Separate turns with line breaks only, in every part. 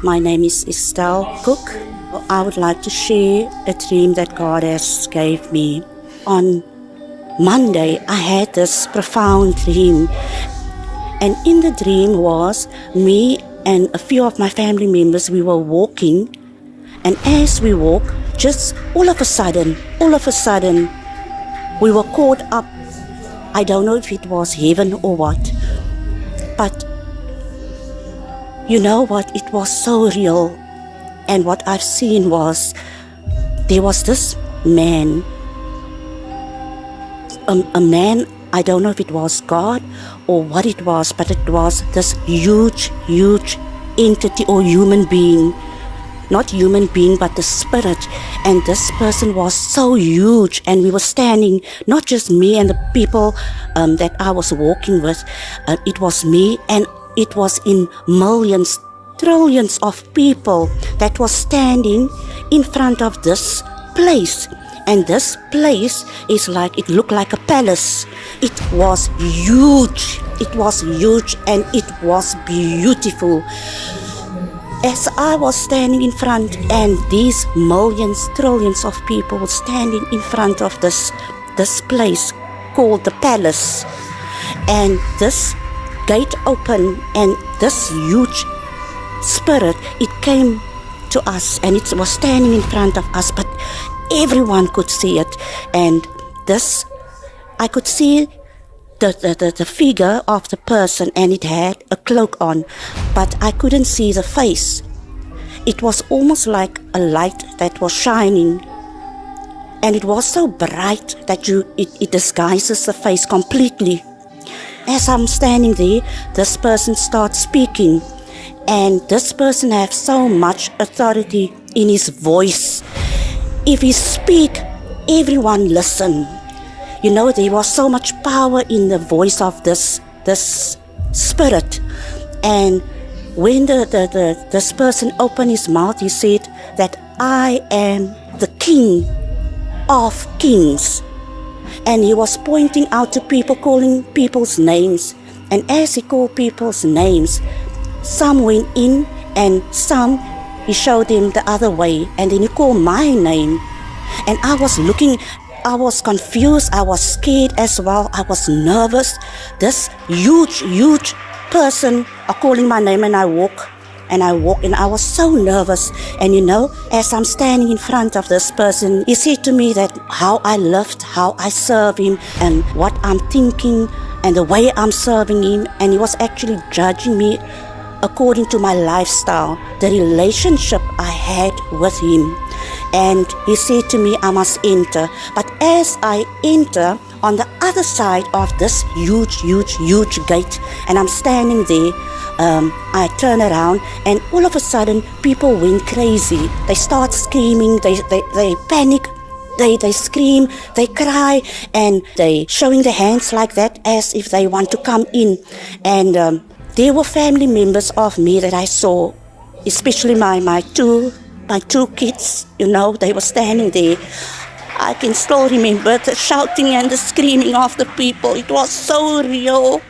My name is Estelle Cook. I would like to share a dream that God has gave me. On Monday, I had this profound dream. And in the dream was me and a few of my family members, we were walking. And as we walk, just all of a sudden, we were caught up. I don't know if it was heaven or what. But you know what? It was so real. And what I've seen was, there was this man, a man, I don't know if it was God or what it was, but it was this huge entity or human being. Not human being, but the spirit. And this person was so huge, and we were standing, not just me and the people that I was walking with, it was me, and it was in millions, trillions of people that was standing in front of this place. And this place is like, it looked like a palace. It was huge, and it was beautiful. As I was standing in front, and these millions, trillions of people were standing in front of this place called the palace, and this gate opened, and this huge spirit, it came to us, and it was standing in front of us, but everyone could see it. And this, I could see the figure of the person, and it had a cloak on, but I couldn't see the face. It was almost like a light that was shining, and it was so bright that it disguises the face completely. As I'm standing there, this person starts speaking, and this person has so much authority in his voice. If he speak, everyone listen. You know, there was so much power in the voice of this spirit. And when this person opened his mouth, he said that I am the King of Kings. And he was pointing out to people, calling people's names. And as he called people's names, some went in and some he showed them the other way. And then he called my name. And I was looking, I was confused, I was scared as well, I was nervous. This huge person calling my name, and I walk, and I was so nervous. And you know, as I'm standing in front of this person, he said to me that how I lived, how I serve him, and what I'm thinking, and the way I'm serving him. And he was actually judging me according to my lifestyle, the relationship I had with him. And he said to me, I must enter. But as I enter, on the other side of this huge gate, and I'm standing there, I turn around, and all of a sudden, people went crazy. They start screaming, they panic, they scream, they cry, and they showing their hands like that as if they want to come in. And there were family members of me that I saw, especially my two kids, you know, they were standing there. I can still remember the shouting and the screaming of the people. It was so real.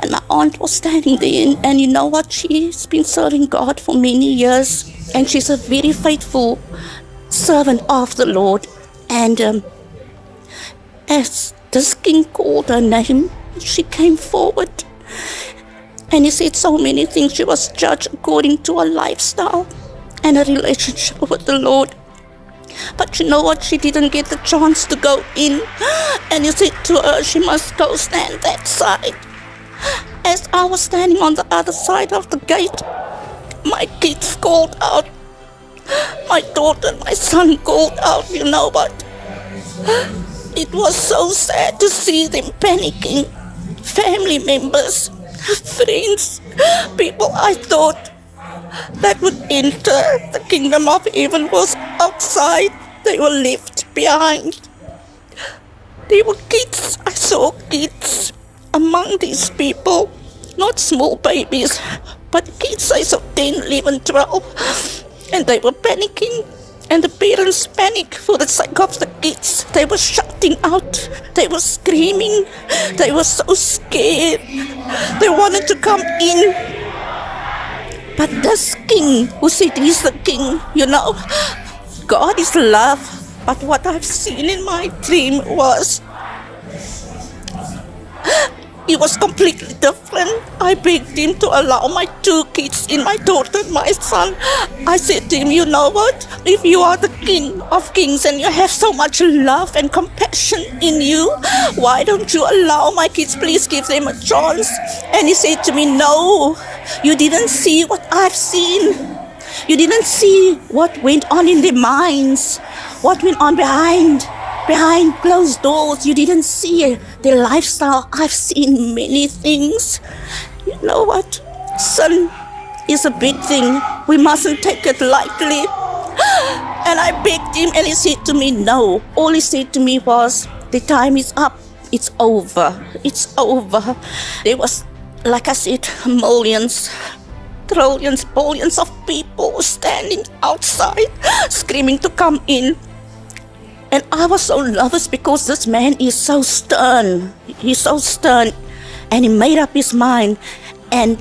And my aunt was standing there, and you know what? She's been serving God for many years, and she's a very faithful servant of the Lord. And as this king called her name, she came forward. And he said so many things. She was judged according to her lifestyle and a relationship with the Lord. But you know what? She didn't get the chance to go in. And he said to her, she must go stand that side. As I was standing on the other side of the gate, my kids called out. My daughter and my son called out, you know what? It was so sad to see them panicking. Family members, friends, people I thought that would enter the kingdom of heaven was outside. They were left behind. There were kids. I saw kids among these people. Not small babies, but kids size of 10, 11, 12. And they were panicking. And the parents panicked for the sake of the kids. They were shouting out. They were screaming. They were so scared. They wanted to come in. But this king who said he's the king, God is love. But what I've seen in my dream was, it was completely different. I begged him to allow my 2 kids, my daughter and my son. I said to him, you know what? If you are the King of Kings and you have so much love and compassion in you, why don't you allow my kids? Please give them a chance. And he said to me, no, you didn't see what I've seen. You didn't see what went on in their minds, what went on behind closed doors. You didn't see their lifestyle. I've seen many things. You know what? Sin is a big thing. We mustn't take it lightly. And I begged him and he said to me, no. All he said to me was, the time is up. It's over. It's over. There was, like I said, millions, trillions, billions of people standing outside screaming to come in. And I was so nervous because this man is so stern. He's so stern. And he made up his mind. And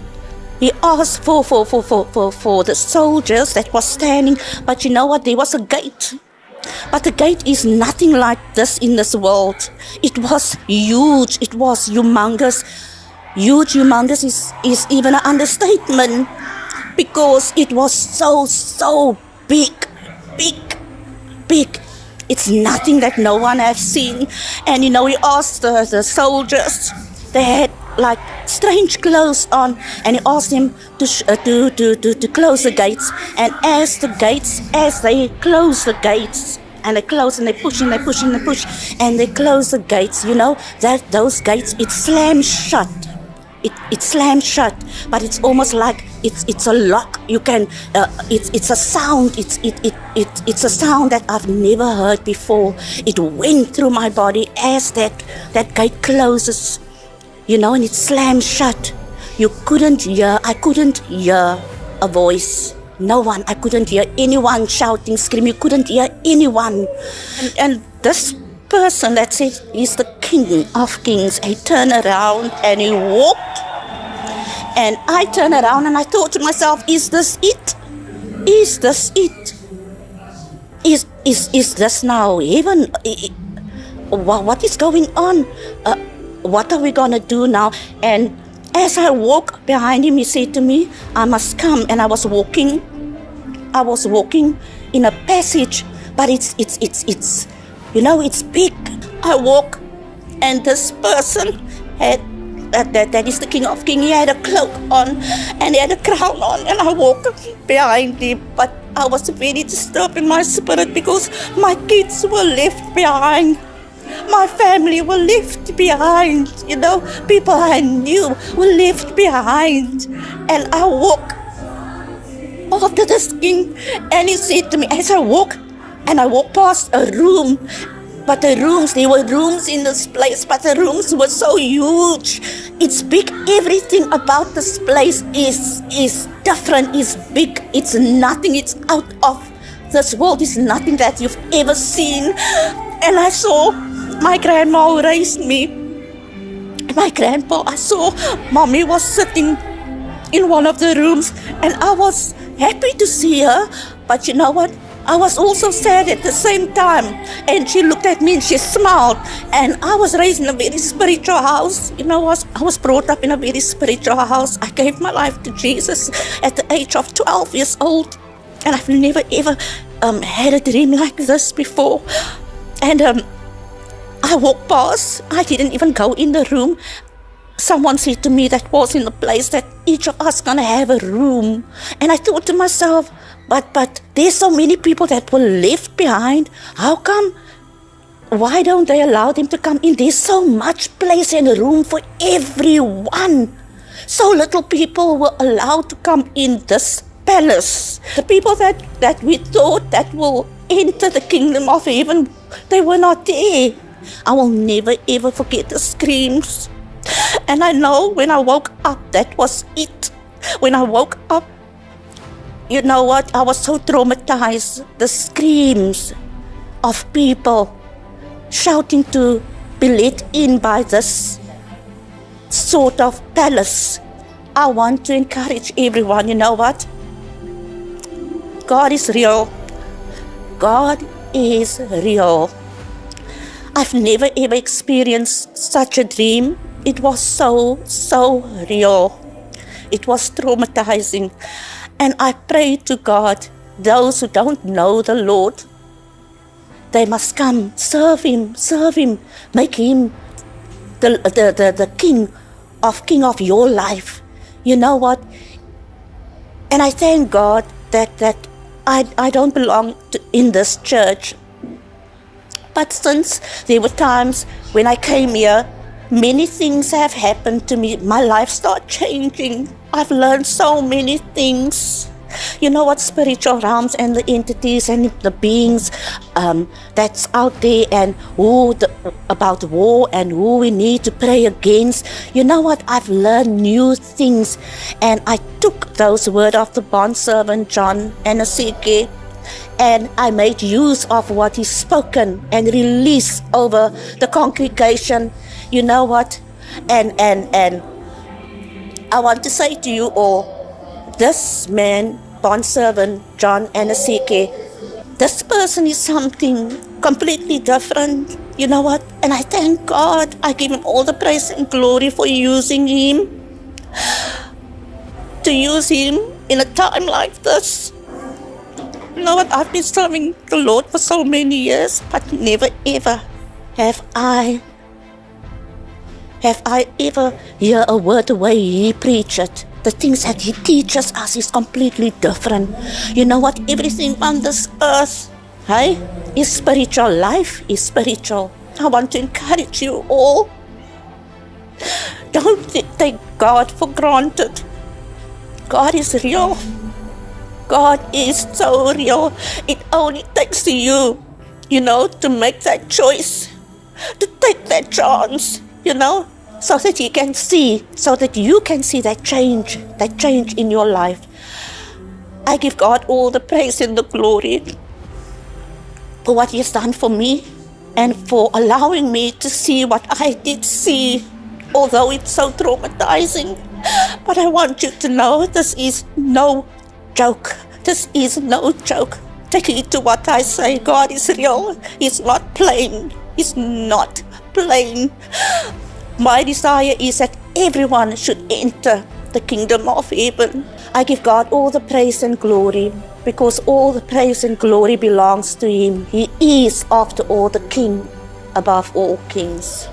he asked for the soldiers that was standing. But you know what? There was a gate. But the gate is nothing like this in this world. It was huge. It was humongous. Huge, humongous is even an understatement. Because it was so big. It's nothing that no one has seen. And he asked the soldiers, they had like strange clothes on, and he asked them to close the gates. And as they close the gates, and they close and they push and they push and they push, and they close the gates, that those gates, it slams shut. It slams shut, but it's almost like it's a lock. You can it's a sound. It's a sound that I've never heard before. It went through my body as that gate closes, and it slams shut. I couldn't hear a voice. No one. I couldn't hear anyone shouting, screaming. You couldn't hear anyone. And this person that said he's the King of Kings, he turned around and he walked. And I turned around and I thought to myself, is this it? Is this it? Is this now heaven? What is going on? What are we going to do now? And as I walked behind him, he said to me, I must come. And I was walking in a passage, but it's big. I walk, and this person had that is the King of Kings. He had a cloak on and he had a crown on, and I walked behind him. But I was very disturbed in my spirit because my kids were left behind. My family were left behind. People I knew were left behind. And I walked after this king, and he said to me as I walked past a room. But there were rooms in this place, but the rooms were so huge. It's big. Everything about this place is different, is big. It's nothing. It's out of this world. It's nothing that you've ever seen. And I saw my grandma who raised me. My grandpa, I saw mommy was sitting in one of the rooms, and I was happy to see her. But you know what? I was also sad at the same time. And she looked at me and she smiled. And I was raised in a very spiritual house. I was brought up in a very spiritual house. I gave my life to Jesus at the age of 12 years old. And I've never ever had a dream like this before. And I walked past. I didn't even go in the room. Someone said to me that was in the place that each of us gonna have a room. And I thought to myself, but there's so many people that were left behind. How come? Why don't they allow them to come in? There's so much place and room for everyone. So little people were allowed to come in this palace. The people that we thought that will enter the kingdom of heaven, they were not there. I will never ever forget the screams. And I know when I woke up, that was it. When I woke up, you know what? I was so traumatized. The screams of people shouting to be let in by this sort of palace. I want to encourage everyone, you know what? God is real. God is real. I've never ever experienced such a dream. It was so real. It was traumatizing. And I pray to God, those who don't know the Lord, they must come, serve Him, make Him the King of your life. You know what? And I thank God that I don't belong in this church. But since there were times when I came here, many things have happened to me. My life started changing. I've learned so many things. You know what? Spiritual realms and the entities and the beings that's out there, and about war and who we need to pray against. You know what? I've learned new things, and I took those words of the bondservant John and Ezekiel, and I made use of what he's spoken and released over the congregation. You know what? And I want to say to you all, this man, bondservant John and Ezekiel, this person is something completely different. You know what? And I thank God. I give Him all the praise and glory for using him. To use him in a time like this. You know what? I've been serving the Lord for so many years, but never ever have I ever hear a word the way he preach it. The things that he teaches us is completely different. You know what? Everything on this earth, is spiritual. Life is spiritual. I want to encourage you all. Don't take God for granted. God is real. God is so real. It only takes you, to make that choice, to take that chance, so that you can see that change in your life. I give God all the praise and the glory for what He has done for me and for allowing me to see what I did see, although it's so traumatizing. But I want you to know this is no joke. This is no joke. Take heed to what I say. God is real. He's not playing. He's not playing. My desire is that everyone should enter the kingdom of heaven. I give God all the praise and glory, because all the praise and glory belongs to Him. He is, after all, the King above all kings.